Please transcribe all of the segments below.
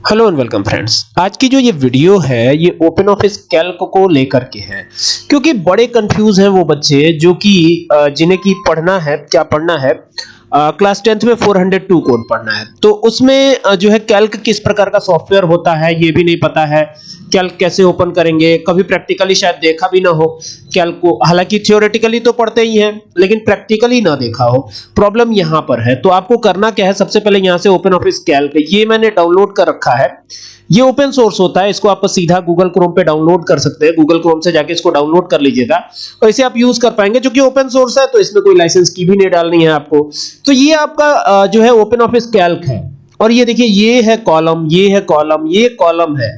Hello and welcome friends. आज की जो ये वीडियो है ये ओपन ऑफिस कैल्क को लेकर के है, क्योंकि बड़े कंफ्यूज हैं वो बच्चे जो कि जिन्हें की पढ़ना है, क्या पढ़ना है, क्लास 10th में 402 कोड पढ़ना है। तो उसमें जो है कैल्क किस प्रकार का सॉफ्टवेयर होता है ये भी नहीं पता है, कैल्क कैसे ओपन करेंगे, कभी प्रैक्टिकली शायद देखा भी ना हो कैल्क को। हालांकि थ्योरेटिकली तो पढ़ते ही हैं लेकिन प्रैक्टिकली ना देखा हो, प्रॉब्लम यहां पर है। तो आपको करना क्या है, सबसे पहले यहां से ओपन ऑफिस कैल्क ये मैंने डाउनलोड कर रखा है। ये ओपन सोर्स होता है, इसको आप सीधा गूगल क्रोम पे डाउनलोड कर सकते हैं। गूगल क्रोम से जाके इसको डाउनलोड कर लीजिएगा और इसे आप यूज कर पाएंगे। जो कि ओपन सोर्स है तो इसमें कोई लाइसेंस की भी नहीं डालनी है आपको। तो ये आपका जो है ओपन ऑफिस कैल्क है। और ये देखिए, ये है कॉलम, ये है कॉलम, ये कॉलम है।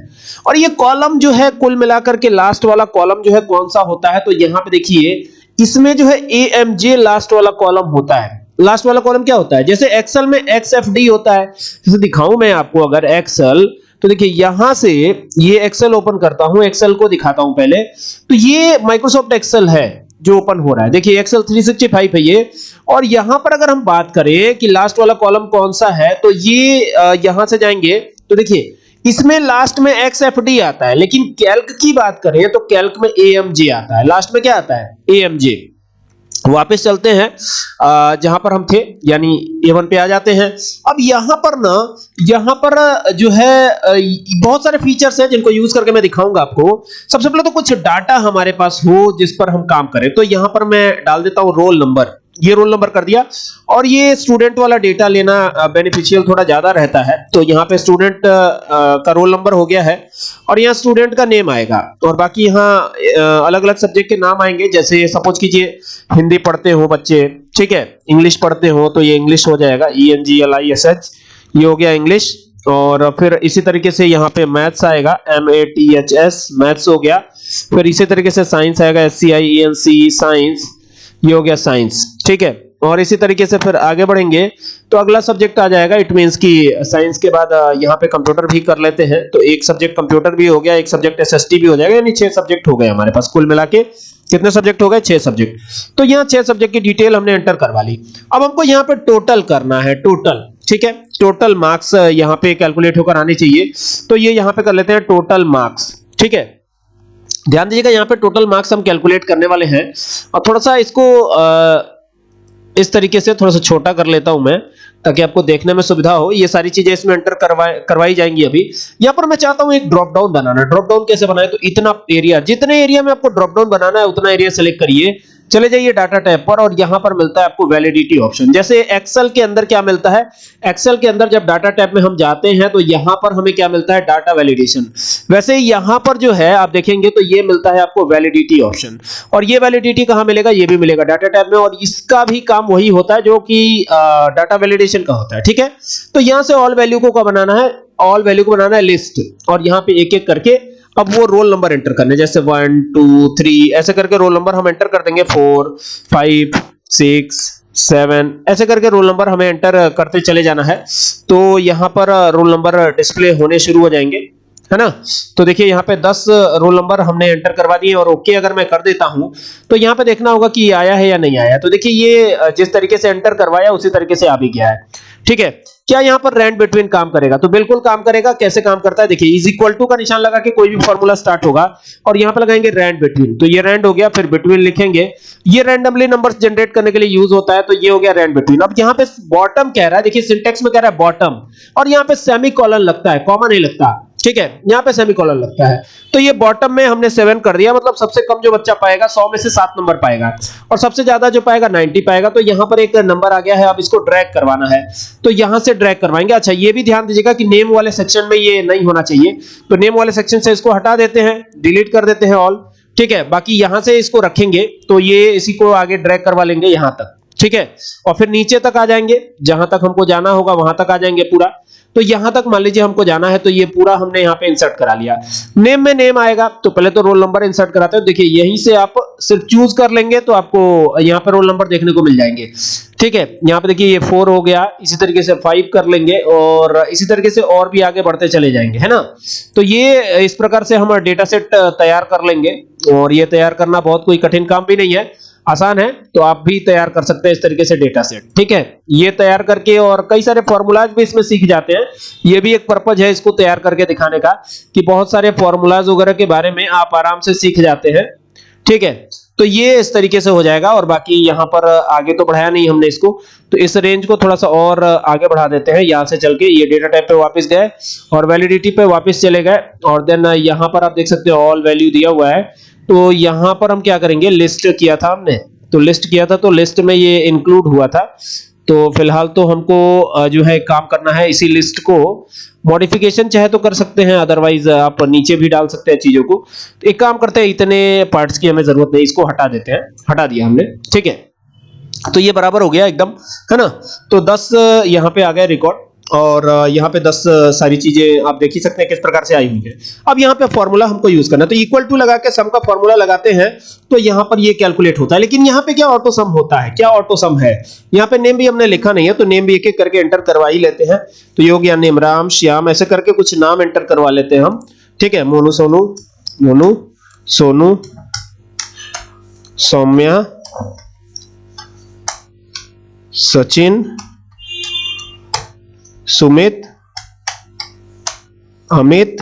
और ये कॉलम जो है कुल मिलाकर के लास्ट वाला कॉलम जो है कौन सा होता है, तो यहां पे देखिए इसमें जो है AMJ लास्ट वाला कॉलम होता है। लास्ट वाला कॉलम क्या होता है, जैसे एक्सेल में XFD होता है, जैसे दिखाऊं मैं आपको अगर एक्सेल, तो देखिए यहां से ये एक्सेल ओपन करता हूं, एक्सेल को दिखाता हूं पहले। तो ये माइक्रोसॉफ्ट एक्सेल है जो ओपन हो रहा है, देखिए एक्सेल 365 है ये। और यहां पर अगर हम बात करें कि लास्ट वाला कॉलम कौन सा है, तो ये यहां से जाएंगे तो देखिए इसमें लास्ट में XFD आता है, लेकिन कैल्क की बात करें तो कैल्क में AMJ आता है। लास्ट में क्या आता है, AMJ। वापस चलते हैं जहां पर हम थे, यानी A1 पे आ जाते हैं। अब यहां पर ना, यहां पर जो है बहुत सारे फीचर्स हैं जिनको यूज करके मैं दिखाऊंगा आपको। सबसे पहले तो कुछ डाटा हमारे पास हो जिस पर हम काम करें, तो यहां पर मैं डाल देता हूं रोल नंबर। ये रोल नंबर कर दिया। और ये स्टूडेंट वाला डेटा लेना बेनिफिशियल थोड़ा ज्यादा रहता है, तो यहाँ पे स्टूडेंट का रोल नंबर हो गया है और यहाँ स्टूडेंट का नेम आएगा। और बाकी यहाँ अलग अलग सब्जेक्ट के नाम आएंगे, जैसे सपोज कीजिए हिंदी पढ़ते हो बच्चे, ठीक है, इंग्लिश पढ़ते हो तो ये इंग्लिश हो जाएगा, ENGLISH, ये हो गया इंग्लिश। और फिर इसी तरीके से यहाँ पे मैथ्स आएगा, MATHS, मैथ्स हो गया। फिर इसी तरीके से साइंस आएगा, SCIENC, साइंस, ये हो गया साइंस, ठीक है। और इसी तरीके से फिर आगे बढ़ेंगे तो अगला सब्जेक्ट आ जाएगा, इट मींस कि साइंस के बाद यहाँ पे कंप्यूटर भी कर लेते हैं, तो एक सब्जेक्ट कंप्यूटर भी हो गया, एक सब्जेक्ट SST भी हो जाएगा, यानी 6 सब्जेक्ट हो गए हमारे पास। कुल मिला के कितने सब्जेक्ट हो गए, 6 सब्जेक्ट। तो यहाँ 6 सब्जेक्ट की डिटेल हमने एंटर करवा ली। अब हमको यहाँ पे टोटल करना है, टोटल, ठीक है। टोटल मार्क्स यहाँ पे कैलकुलेट होकर आने चाहिए, तो ये यहाँ पे कर लेते हैं टोटल मार्क्स, ठीक है। ध्यान दीजिएगा, यहाँ पे टोटल मार्क्स हम कैलकुलेट करने वाले हैं। और थोड़ा सा इसको इस तरीके से थोड़ा सा छोटा कर लेता हूं मैं, ताकि आपको देखने में सुविधा हो। ये सारी चीजें इसमें एंटर करवाई जाएंगी अभी। यहाँ पर मैं चाहता हूं एक ड्रॉप डाउन बनाना। ड्रॉप डाउन कैसे बनाए, तो इतना एरिया, जितने एरिया में आपको ड्रॉप डाउन बनाना है उतना एरिया सेलेक्ट करिए, चले जाइए डाटा टैब पर, और यहां पर मिलता है आपको वैलिडिटी ऑप्शन। जैसे एक्सेल के अंदर क्या मिलता है, एक्सेल के अंदर जब डाटा टैब में हम जाते हैं तो यहां पर हमें क्या मिलता है, डाटा वैलिडेशन। वैसे ही यहां पर जो है आप देखेंगे तो ये मिलता है आपको वैलिडिटी ऑप्शन। और ये वैलिडिटी कहां मिलेगा, ये भी मिलेगा डाटा टैब में, और इसका भी काम वही होता है जो कि डाटा वैलिडेशन का होता है, ठीक है। तो यहां से ऑल वैल्यू को क्या बनाना है, ऑल वैल्यू को बनाना है लिस्ट, और यहां पे एक एक करके अब वो रोल नंबर एंटर करने, जैसे 1 2 3 ऐसे करके रोल नंबर हम एंटर कर देंगे, 4 5 6 7 ऐसे करके रोल नंबर हमें एंटर करते चले जाना है। तो यहां पर रोल नंबर डिस्प्ले होने शुरू हो जाएंगे, है ना। तो देखिए यहाँ पे 10 रोल नंबर हमने एंटर करवा दिए, और ओके अगर मैं कर देता हूं तो यहाँ पे देखना होगा कि आया है या नहीं आया। तो देखिए ये जिस तरीके से एंटर करवाया उसी तरीके से आ भी गया है, ठीक है। क्या यहाँ पर रैंड बिटवीन काम करेगा, तो बिल्कुल काम करेगा। कैसे काम करता है, देखिए इज इक्वल टू का निशान लगा के कोई भी फॉर्मूला स्टार्ट होगा और यहाँ पे लगाएंगे रैंड बिटवीन, तो ये रैंड हो गया, फिर बिटवीन लिखेंगे। ये रैंडमली नंबर्स जनरेट करने के लिए यूज होता है, तो ये हो गया रैंड बिटवीन। अब यहाँ पे बॉटम कह रहा है, देखिए सिंटेक्स में कह रहा है बॉटम, और यहाँ पे सेमीकोलन लगता है, कॉमा नहीं लगता, ठीक है, यहाँ पे सेमीकोलन लगता है। तो ये बॉटम में हमने 7 कर दिया, मतलब सबसे कम जो बच्चा पाएगा 100 में से 7 नंबर पाएगा, और सबसे ज्यादा जो पाएगा 90 पाएगा। तो यहाँ पर एक नंबर आ गया है, अब इसको ड्रैग करवाना है, तो यहाँ से ड्रैग करवाएंगे। अच्छा ये भी ध्यान दीजिएगा कि नेम वाले सेक्शन में ये नहीं होना चाहिए, तो नेम वाले सेक्शन से इसको हटा देते हैं, डिलीट कर देते हैं ऑल, ठीक है। बाकी यहां से इसको रखेंगे, तो ये इसी को आगे ड्रैग करवा लेंगे यहां तक, ठीक है। और फिर नीचे तक आ जाएंगे, जहां तक हमको जाना होगा वहां तक आ जाएंगे पूरा। तो यहां तक मान लीजिए हमको जाना है, तो ये पूरा हमने यहाँ पे इंसर्ट करा लिया। नेम में नेम आएगा, तो पहले तो रोल नंबर इंसर्ट कराते हैं। देखिए यहीं से आप सिर्फ चूज कर लेंगे तो आपको यहाँ पे रोल नंबर देखने को मिल जाएंगे, ठीक है। यहाँ पे देखिए ये 4 हो गया, इसी तरीके से 5 कर लेंगे, और इसी तरीके से और भी आगे बढ़ते चले जाएंगे, है ना। तो ये इस प्रकार से हम डेटा सेट तैयार कर लेंगे, और ये तैयार करना बहुत कोई कठिन काम भी नहीं है। आसान है, तो आप भी तैयार कर सकते हैं इस तरीके से डेटा सेट। ठीक है, ये तैयार करके और कई सारे फॉर्मूलाज भी इसमें सीख जाते हैं। ये भी एक पर्पज है इसको तैयार करके दिखाने का कि बहुत सारे फॉर्मूलाज वगैरह के बारे में आप आराम से सीख जाते हैं। ठीक है, तो ये इस तरीके से हो जाएगा। और बाकी यहाँ पर आगे तो बढ़ाया नहीं हमने इसको, तो इस रेंज को थोड़ा सा और आगे बढ़ा देते हैं। यहाँ से चल के ये डेटा टाइप पे वापस गए और वैलिडिटी पे वापस चले गए, और देन यहाँ पर आप देख सकते हो ऑल वैल्यू दिया हुआ है। तो यहाँ पर हम क्या करेंगे, लिस्ट किया था हमने, तो लिस्ट किया था, तो लिस्ट में ये इंक्लूड हुआ था। तो फिलहाल तो हमको जो है काम करना है, इसी लिस्ट को मॉडिफिकेशन चाहे तो कर सकते हैं, अदरवाइज आप नीचे भी डाल सकते हैं चीजों को। तो एक काम करते हैं, इतने पार्ट्स की हमें जरूरत नहीं, इसको हटा देते हैं, हटा दिया हमने। ठीक है, तो ये बराबर हो गया एकदम, है ना। तो 10 यहाँ पे आ गए रिकॉर्ड, और यहाँ पे 10 सारी चीजें आप देख ही सकते हैं किस प्रकार से आई हुई है। अब यहाँ पे फॉर्मूला हमको यूज करना है, तो इक्वल टू लगा के सम का फॉर्मूला लगाते हैं, तो यहाँ पर ये कैलकुलेट होता है। लेकिन यहाँ पे क्या ऑटो सम होता है, क्या ऑटो सम है, यहाँ पे नेम भी हमने लिखा नहीं है, तो नेम भी एक एक करके एंटर करवा ही लेते हैं। तो योग या नेम, राम, श्याम, ऐसे करके कुछ नाम एंटर करवा लेते हैं हम। ठीक है, मोनू सोनू, मोनू सोनू, सौम्या, सचिन, सुमित, अमित,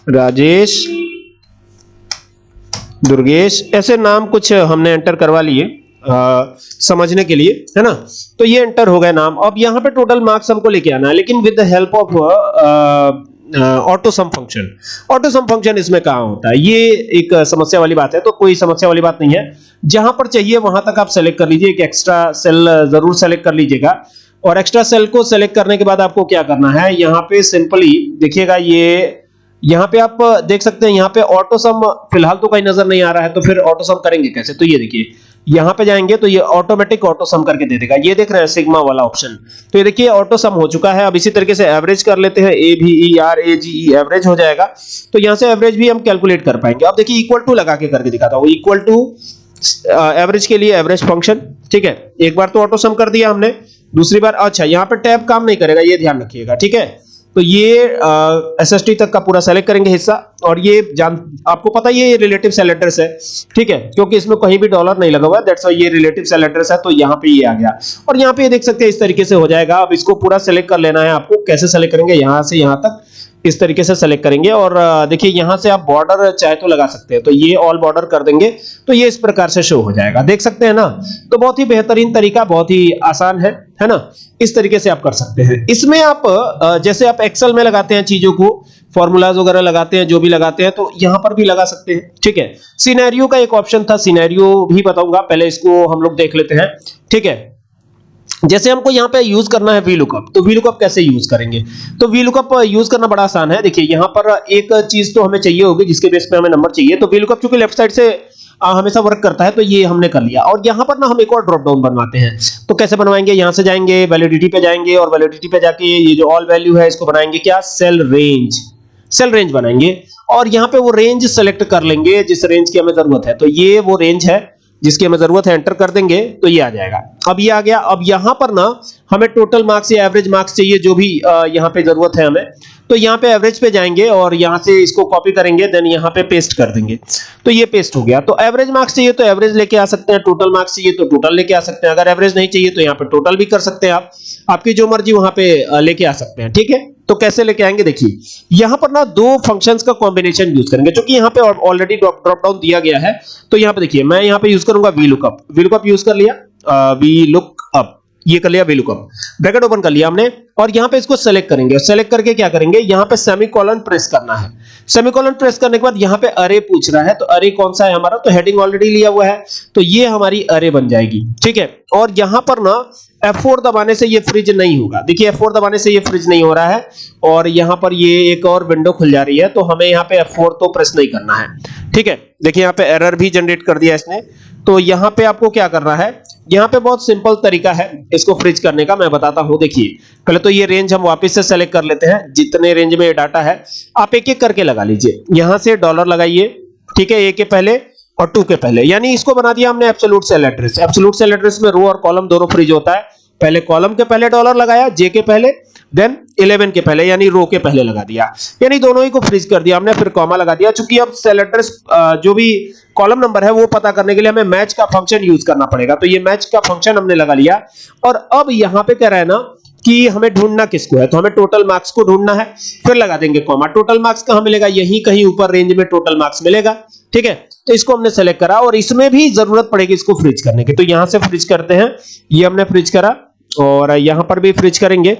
राजेश, दुर्गेश, ऐसे नाम कुछ हमने एंटर करवा लिए समझने के लिए, है ना। तो ये एंटर हो गए नाम। अब यहाँ पे टोटल मार्क्स हमको लेके आना है, लेकिन with the help of auto some function. Auto some function इसमें कहाँ होता है, ये एक समस्या वाली बात है। तो कोई समस्या वाली बात नहीं है, जहां पर चाहिए वहां तक आप सेलेक्ट कर लीजिए। एक एक्स्ट्रा सेल जरूर सेलेक्ट कर लीजिएगा, और एक्स्ट्रा सेल को सेलेक्ट करने के बाद आपको क्या करना है, यहाँ पे सिंपली देखिएगा, ये यहाँ पे आप देख सकते हैं, यहाँ पे ऑटो सम फिलहाल तो कहीं नजर नहीं आ रहा है, तो फिर ऑटो सम करेंगे कैसे। तो ये देखिए, यहाँ पे जाएंगे तो ये ऑटोमेटिक ऑटो सम करके दे देगा, ये देख रहे हैं सिग्मा वाला ऑप्शन। तो ये देखिए ऑटो सम हो चुका है। अब इसी तरीके से एवरेज कर लेते हैं, AVERAGE एवरेज हो जाएगा। तो यहाँ से एवरेज भी हम कैलकुलेट कर पाएंगे। अब देखिए इक्वल टू लगा के करके दिखाता हूँ, इक्वल टू एवरेज के लिए एवरेज फंक्शन। ठीक है, एक बार तो ऑटो सम कर दिया हमने, दूसरी बार अच्छा यहाँ पे टैब काम नहीं करेगा, ये ध्यान रखिएगा। ठीक है, तो ये SST तक का पूरा सेलेक्ट करेंगे हिस्सा, और ये आपको पता ही है ये रिलेटिव सेल एड्रेस है। ठीक है, क्योंकि इसमें कहीं भी डॉलर नहीं लगा हुआ है, दैट्स व्हाई ये रिलेटिव सेल एड्रेस है। तो यहाँ पे ये आ गया, और यहाँ पे देख सकते हैं इस तरीके से हो जाएगा। अब इसको पूरा सेलेक्ट कर लेना है आपको। कैसे सेलेक्ट करेंगे, यहाँ से यहाँ तक इस तरीके से सेलेक्ट करेंगे, और देखिए यहाँ से आप बॉर्डर चाहे तो लगा सकते हैं, तो ये ऑल बॉर्डर कर देंगे, तो ये इस प्रकार से शो हो जाएगा, देख सकते हैं ना। तो बहुत ही बेहतरीन तरीका, बहुत ही आसान है ना। इस तरीके से आप कर सकते हैं। इसमें आप जैसे आप एक्सेल में लगाते हैं चीजों को, फॉर्मूलाज वगैरह लगाते हैं, जो भी लगाते हैं, तो यहां पर भी लगा सकते हैं। ठीक है, सिनेरियो का एक ऑप्शन था, सिनेरियो भी बताऊंगा, पहले इसको हम लोग देख लेते हैं। ठीक है, जैसे हमको यहाँ पे यूज करना है VLOOKUP, तो VLOOKUP कैसे यूज करेंगे, तो VLOOKUP यूज करना बड़ा आसान है। देखिए यहाँ पर एक चीज तो हमें चाहिए होगी जिसके बेस पे हमें नंबर चाहिए, तो VLOOKUP चूंकि लेफ्ट साइड से हमेशा वर्क करता है, तो ये हमने कर लिया। और यहाँ पर ना हम एक और ड्रॉप डाउन बनवाते हैं, तो कैसे बनवाएंगे, यहाँ से जाएंगे वैलिडिटी पे जाएंगे, और वैलिडिटी पे जाके ये जो ऑल वैल्यू है इसको बनाएंगे क्या, सेल रेंज, सेल रेंज बनाएंगे, और यहाँ पे वो रेंज सेलेक्ट कर लेंगे जिस रेंज की हमें जरूरत है। तो ये वो रेंज है जिसकी हमें जरूरत है, एंटर कर देंगे तो ये आ जाएगा। अब ये आ गया। अब यहाँ पर ना हमें टोटल मार्क्स या एवरेज मार्क्स चाहिए, जो भी यहाँ पे जरूरत है हमें, तो यहाँ पे एवरेज पे जाएंगे और यहाँ से इसको कॉपी करेंगे, देन यहाँ पे पेस्ट कर देंगे, तो ये पेस्ट हो गया। तो एवरेज मार्क्स चाहिए तो एवरेज लेके आ सकते हैं, टोटल मार्क्स चाहिए तो टोटल लेके आ सकते हैं। अगर एवरेज नहीं चाहिए तो यहाँ पे टोटल भी कर सकते हैं, आप आपकी जो मर्जी वहां पे लेके आ सकते हैं। ठीक है, तो कैसे लेके आएंगे, देखिए यहाँ पर ना दो फंक्शंस का कॉम्बिनेशन यूज करेंगे, क्योंकि यहाँ पे ऑलरेडी ड्रॉप डाउन दिया गया है। तो यहाँ पे देखिए मैं यहाँ पे यूज करूंगा VLOOKUP यूज कर लिया, VLOOKUP ये कर लिया, VLOOKUP ब्रैकेट ओपन कर लिया हमने, और यहाँ पे इसको सेलेक्ट करेंगे, और सेलेक्ट करके क्या करेंगे, यहाँ पे सेमीकोलन प्रेस करना है। सेमीकोलन प्रेस करने के बाद यहाँ पे अरे पूछ रहा है, तो अरे कौन सा है हमारा, तो हेडिंग ऑलरेडी लिया हुआ है, तो ये हमारी अरे बन जाएगी। ठीक है, और यहाँ पर ना F4 दबाने से ये फ्रीज नहीं होगा। देखिए F4 दबाने से ये फ्रीज नहीं हो रहा है, और यहाँ पर ये एक और विंडो खुल जा रही है, तो हमें यहाँ पे F4 तो प्रेस नहीं करना है। ठीक है, देखिए यहाँ पे एरर भी जनरेट कर दिया इसने। तो यहाँ पे आपको क्या करना है, यहाँ पे बहुत सिंपल तरीका है इसको फ्रीज करने का, मैं बताता हूँ। देखिए पहले तो ये रेंज हम वापस से सेलेक्ट कर लेते हैं, जितने रेंज में ये डाटा है आप एक एक करके लगा लीजिए। यहाँ से डॉलर लगाइए, ठीक है, ए के पहले और 2 के पहले, यानी इसको बना दिया हमने absolute cell address. Absolute cell address में रो और कॉलम दोनों फ्रीज होता है, पहले कॉलम के पहले डॉलर लगाया, जे के पहले, देन 11 के पहले यानी रो के पहले लगा दिया, यानी दोनों ही को फ्रीज कर दिया हमने, फिर कॉमा लगा दिया। चूंकि अब सेल एड्रेस जो भी कॉलम नंबर है वो पता करने के लिए हमें मैच का फंक्शन यूज करना पड़ेगा, तो ये मैच का फंक्शन हमने लगा लिया। और अब यहां पे कह रहा है ना कि हमें ढूंढना किसको है, तो हमें टोटल मार्क्स को ढूंढना है, फिर लगा देंगे कॉमा। टोटल मार्क्स कहां मिलेगा, यहीं कहीं ऊपर रेंज में टोटल मार्क्स मिलेगा, ठीक है। तो इसको हमने सेलेक्ट करा और इसमें भी जरूरत पड़ेगी इसको फ्रीज करने की, तो यहां से फ्रीज करते हैं, ये हमने फ्रीज करा और यहां पर भी फ्रीज करेंगे,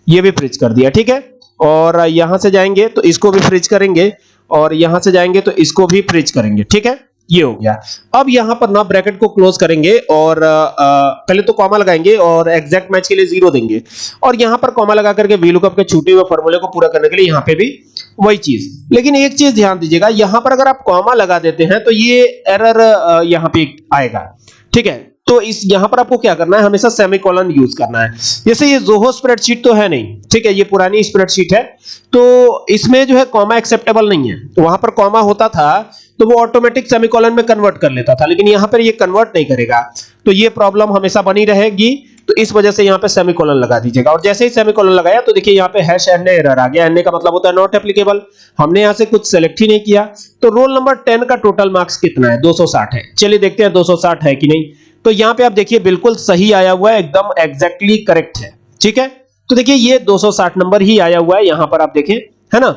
ये भी फ्रीज कर दिया, ठीक है। और यहां से जाएंगे तो इसको भी फ्रीज करेंगे और यहां से जाएंगे तो इसको भी फ्रीज करेंगे, ठीक है, ये हो गया। अब यहां पर ना ब्रैकेट को क्लोज करेंगे और पहले तो कॉमा लगाएंगे और एग्जैक्ट मैच के लिए 0 देंगे और यहां पर कॉमा लगा करके वीलुकअप के छूटे हुए फॉर्मूले को पूरा करने के लिए यहां पे भी वही चीज। लेकिन एक चीज ध्यान दीजिएगा, यहां पर अगर आप कॉमा लगा देते हैं तो ये एरर यहां पे आएगा, ठीक है। तो इस यहां पर आपको क्या करना है, हमेशा सेमीकोलन यूज करना है। जैसे ये जोहो स्प्रेडशीट तो है नहीं, ठीक है, ये पुरानी स्प्रेडशीट है, तो इसमें जो है कॉमा एक्सेप्टेबल नहीं है। वहां पर कॉमा होता था तो वो ऑटोमेटिक सेमीकोलन में कन्वर्ट कर लेता था, लेकिन यहां पर ये कन्वर्ट नहीं करेगा, तो ये प्रॉब्लम हमेशा बनी रहेगी। तो इस वजह से यहां पे सेमीकोलन लगा दीजिएगा और जैसे ही सेमीकोलन लगाया तो देखिए यहां पे हैश एनए एरर आ गया। एनए का मतलब होता है नॉट एप्लीकेबल, हमने यहां से कुछ सेलेक्ट ही नहीं किया। तो रोल नंबर 10 का टोटल मार्क्स कितना है, 260 है। चलिए देखते हैं 260 है कि नहीं। तो यहां पे आप देखिए बिल्कुल सही आया हुआ है, एकदम एग्जैक्टली करेक्ट है, ठीक है। तो देखिए ये 260 नंबर ही आया हुआ है, यहां पर आप देखें, है ना।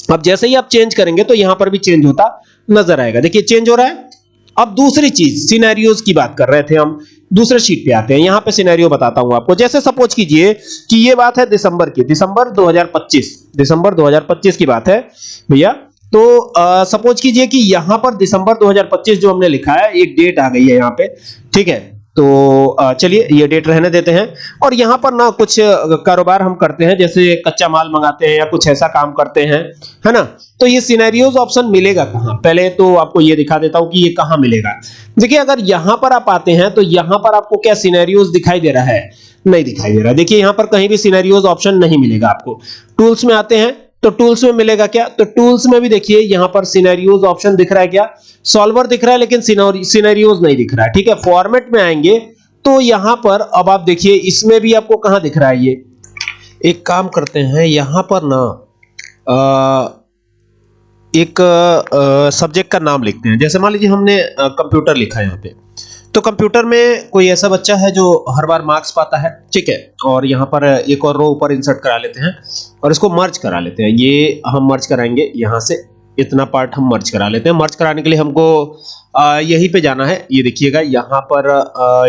अब जैसे ही आप चेंज करेंगे तो यहां पर भी चेंज होता नजर आएगा, देखिए चेंज हो रहा है। अब दूसरी चीज सिनेरियोज की बात कर रहे थे हम, दूसरे शीट पे आते हैं। यहां पे सिनेरियो बताता हूं आपको। जैसे सपोज कीजिए कि ये बात है दिसंबर की, दिसंबर 2025 की बात है भैया। तो सपोज कीजिए कि यहां पर दिसंबर 2025 जो हमने लिखा है, एक डेट आ गई है यहां पे, ठीक है। तो चलिए ये डेट रहने देते हैं और यहां पर ना कुछ कारोबार हम करते हैं, जैसे कच्चा माल मंगाते हैं या कुछ ऐसा काम करते हैं, है ना। तो ये सिनेरियोज ऑप्शन मिलेगा कहां, पहले तो आपको ये दिखा देता हूं कि ये कहां मिलेगा। देखिए अगर यहां पर आप आते हैं तो यहां पर आपको क्या सिनेरियोज दिखाई दे रहा है, नहीं दिखाई दे रहा। देखिए यहां पर कहीं भी सिनेरियोज ऑप्शन नहीं मिलेगा आपको। टूल्स में आते हैं तो टूल्स में मिलेगा क्या, तो टूल्स में भी देखिए यहां पर सिनेरियोज ऑप्शन दिख रहा है, क्या सॉल्वर दिख रहा है, लेकिन सिनेरियोज नहीं दिख रहा है, ठीक है। फॉर्मेट में आएंगे तो यहां पर अब आप देखिए इसमें भी आपको कहां दिख रहा है। ये एक काम करते हैं, यहां पर ना एक सब्जेक्ट का नाम लिखते हैं। जैसे मान लीजिए हमने कंप्यूटर लिखा है यहां पे, तो कंप्यूटर में कोई ऐसा बच्चा है जो हर बार मार्क्स पाता है, ठीक है। और यहां पर एक और रो ऊपर इंसर्ट करा लेते हैं और इसको मर्ज करा लेते हैं। ये हम मर्ज कराएंगे, यहां से इतना पार्ट हम मर्ज करा लेते हैं। मर्ज कराने के लिए हमको यहीं पे जाना है। ये देखिएगा यहां पर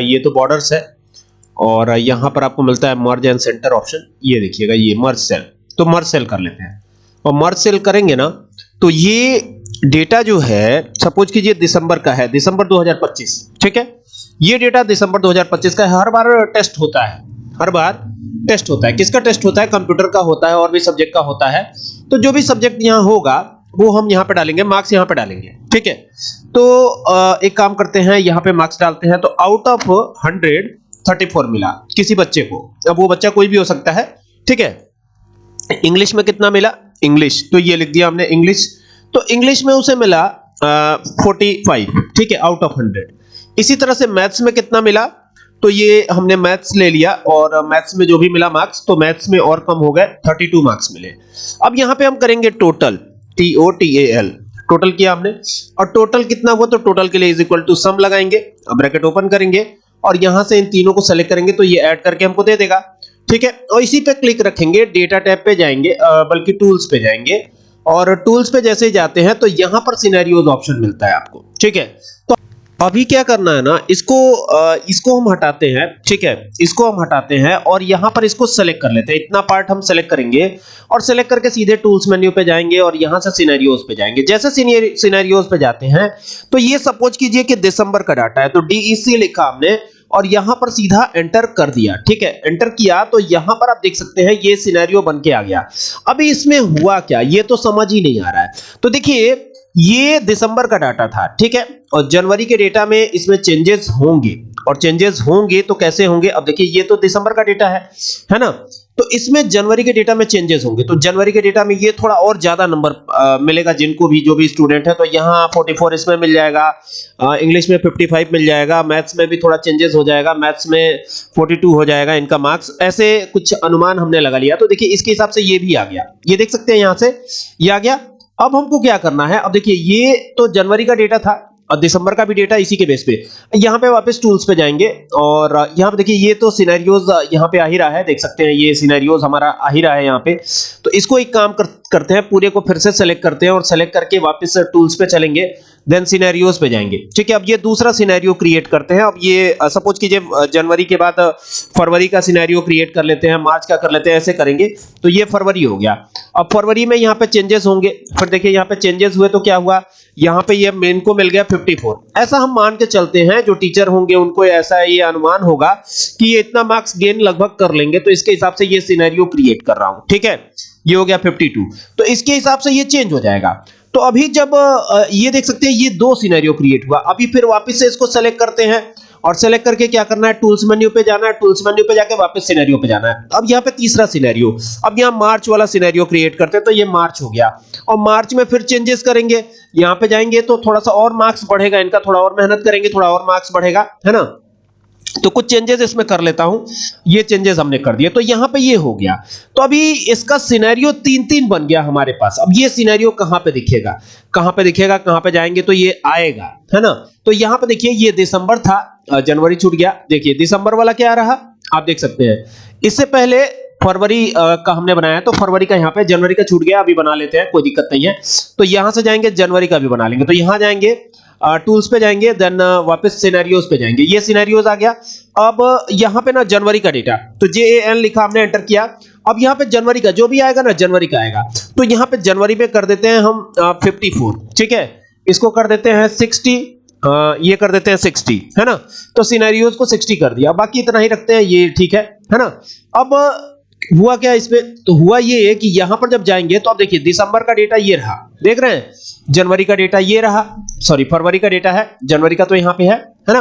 ये तो बॉर्डर्स है और यहां पर आपको मिलता है मर्ज एंड सेंटर ऑप्शन। ये देखिएगा ये मर्ज सेल, तो मर्ज सेल कर लेते हैं और मर्ज सेल करेंगे ना तो ये डेटा जो है सपोज कीजिए दिसंबर का है, दिसंबर 2025, ठीक है। ये डेटा दिसंबर 2025 का है। हर बार टेस्ट होता है, हर बार टेस्ट होता है। किसका टेस्ट होता है, कंप्यूटर का होता है और भी सब्जेक्ट का होता है। तो जो भी सब्जेक्ट यहां होगा वो हम यहां पे डालेंगे, मार्क्स यहां पे डालेंगे, ठीक है। तो एक काम करते हैं, यहां पे मार्क्स डालते हैं। तो आउट ऑफ 100 34 मिला किसी बच्चे को। अब वो बच्चा कोई भी हो सकता है, ठीक है। इंग्लिश में कितना मिला, इंग्लिश, तो ये लिख दिया हमने इंग्लिश। तो इंग्लिश में उसे मिला 45, ठीक है, आउट ऑफ 100। इसी तरह से मैथ्स में कितना मिला, तो ये हमने मैथ्स ले लिया और मैथ्स में जो भी मिला मार्क्स, तो मैथ्स में और कम हो गए, 32 मार्क्स मिले। अब यहां पे हम करेंगे टोटल, TOTAL, टोटल किया हमने और टोटल कितना हुआ, तो टोटल के लिए इज इक्वल टू सम लगाएंगे, ब्रैकेट ओपन करेंगे और यहां से इन तीनों को सेलेक्ट करेंगे तो ये ऐड करके हमको दे देगा, ठीक है। और इसी पे क्लिक रखेंगे, डेटा टैब पे जाएंगे, बल्कि टूल्स पे जाएंगे और टूल्स पे जैसे ही जाते हैं तो यहां पर सिनेरियोज ऑप्शन मिलता है आपको, ठीक है। तो अभी क्या करना है ना, इसको हम हटाते हैं, ठीक है, इसको हम हटाते हैं और यहां पर इसको सेलेक्ट कर लेते हैं। इतना पार्ट हम सेलेक्ट करेंगे और सेलेक्ट करके सीधे टूल्स मेन्यू पे जाएंगे और यहां से सिनेरियोज पे जाएंगे। जैसे सिनेरियोज पे जाते हैं तो ये सपोज कीजिए कि दिसंबर का डाटा है, तो DEC लिखा हमने और यहां पर सीधा एंटर कर दिया, ठीक है। एंटर किया तो यहां पर आप देख सकते हैं ये सिनेरियो बन के आ गया। अभी इसमें हुआ क्या, ये तो समझ ही नहीं आ रहा है। तो देखिए ये दिसंबर का डाटा था, ठीक है, और जनवरी के डेटा में इसमें चेंजेस होंगे और चेंजेस होंगे तो कैसे होंगे। अब देखिए ये तो दिसंबर का डेटा है ना। तो इसमें जनवरी के डेटा में चेंजेस होंगे, तो जनवरी के डेटा में ये थोड़ा और ज्यादा नंबर मिलेगा जिनको भी, जो भी स्टूडेंट है। तो यहाँ 44 इसमें मिल जाएगा, इंग्लिश में 55 मिल जाएगा, मैथ्स में भी थोड़ा चेंजेस हो जाएगा, मैथ्स में 42 हो जाएगा इनका मार्क्स। ऐसे कुछ अनुमान हमने लगा लिया। तो देखिए इसके हिसाब से ये भी आ गया, ये देख सकते हैं यहां से ये आ गया। अब हमको क्या करना है, अब देखिए ये तो जनवरी का डेटा था और दिसंबर का भी डेटा इसी के बेस पे। यहाँ पे वापस टूल्स पे जाएंगे और यहाँ पे देखिए ये तो सिनेरियोज यहाँ पे आ ही रहा है, देख सकते हैं ये सिनेरियोज हमारा आ ही रहा है यहाँ पे। तो इसको एक काम करते हैं, पूरे को फिर से सेलेक्ट करते हैं और सेलेक्ट करके वापस टूल्स पे चलेंगे, देन सिनेरियोज पे जाएंगे। ठीक है, अब ये दूसरा सिनेरियो क्रिएट करते हैं। अब ये सपोज कीजिए जनवरी के बाद फरवरी का सिनेरियो क्रिएट कर लेते हैं, मार्च का कर लेते हैं, ऐसे करेंगे। तो ये फरवरी हो गया। अब फरवरी में यहाँ पे चेंजेस होंगे, फिर देखिए यहाँ पे चेंजेस हुए तो क्या हुआ, यहाँ पे ये मेन को मिल गया 54। ऐसा हम मान के चलते हैं, जो टीचर होंगे उनको ऐसा ये अनुमान होगा कि ये इतना मार्क्स गेन लगभग कर लेंगे, तो इसके हिसाब से ये सिनेरियो क्रिएट कर रहा हूं। ठीक है, ये हो गया 52, तो इसके हिसाब से ये चेंज हो जाएगा। तो अभी जब ये देख सकते हैं ये दो सिनेरियो क्रिएट हुआ। अभी फिर वापस से इसको सेलेक्ट करते हैं और सेलेक्ट करके क्या करना है, टूल्स मेन्यू पे जाना है, टूल्स मेन्यू पे जाके वापस सिनेरियो पे जाना है। अब यहाँ पे तीसरा सिनेरियो, अब यहाँ मार्च वाला सिनेरियो क्रिएट करते हैं, तो ये मार्च हो गया। और मार्च में फिर चेंजेस करेंगे, यहाँ पे जाएंगे तो थोड़ा सा और मार्क्स बढ़ेगा इनका, थोड़ा और मेहनत करेंगे, थोड़ा और मार्क्स बढ़ेगा, है ना। तो कुछ चेंजेस इसमें कर लेता हूं, ये चेंजेस हमने कर दिए, तो यहां पे ये हो गया। तो अभी इसका सिनेरियो 3-3 बन गया हमारे पास। अब ये सिनेरियो कहां पे दिखेगा, कहां पे दिखेगा, कहां पे जाएंगे तो ये आएगा, है ना। तो यहां पे देखिए ये दिसंबर था, जनवरी छूट गया। देखिए दिसंबर वाला क्या रहा, आप देख सकते हैं। इससे पहले फरवरी का हमने बनाया, तो फरवरी का यहाँ पे, जनवरी का छूट गया, अभी बना लेते हैं, कोई दिक्कत नहीं है। तो यहां से जाएंगे जनवरी का भी बना लेंगे। तो यहां जाएंगे टूल्स पे जाएंगे, देन वापस सिनेरियोज पे जाएंगे। ये सिनेरियोज आ गया। अब यहाँ पे ना जनवरी का डेटा, तो JAN लिखा, हमने एंटर किया। अब यहाँ पे जनवरी का जो भी आएगा ना, जनवरी का आएगा। तो यहाँ पे जनवरी पे कर देते हैं हम 54। ठीक है, इसको कर देते हैं 60, ये कर देते हैं 60, है ना। तो सिनेरियोज को 60 कर दिया, बाकी इतना ही रखते हैं, ये ठीक है ना। अब हुआ क्या इसमें, तो हुआ ये कि यहां पर जब जाएंगे तो अब देखिए दिसंबर का डेटा ये रहा, देख रहे हैं, जनवरी का डेटा ये रहा, सॉरी फरवरी का डेटा है, जनवरी का तो यहां पे है ना।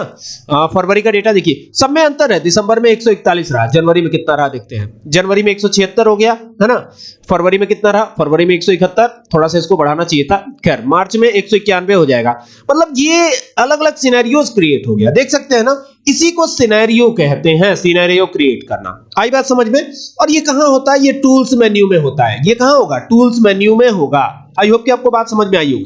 फरवरी का डेटा देखिए सब में अंतर है, दिसंबर में 141 रहा, जनवरी में कितना रहा देखते हैं, जनवरी में 176 हो गया, है ना। फरवरी में कितना रहा, फरवरी में 171, थोड़ा सा इसको बढ़ाना चाहिए था, खैर मार्च में 191 हो जाएगा। मतलब ये अलग अलग सिनेरियोज क्रिएट हो गया, देख सकते हैं ना। इसी को सिनेरियो कहते हैं, सिनेरियो क्रिएट करना। आई बात समझ में। और ये कहां होता है, ये टूल्स मेन्यू में होता है। ये कहां होगा, टूल्स मेन्यू में होगा। आई होप कि आपको बात समझ में आई होगी।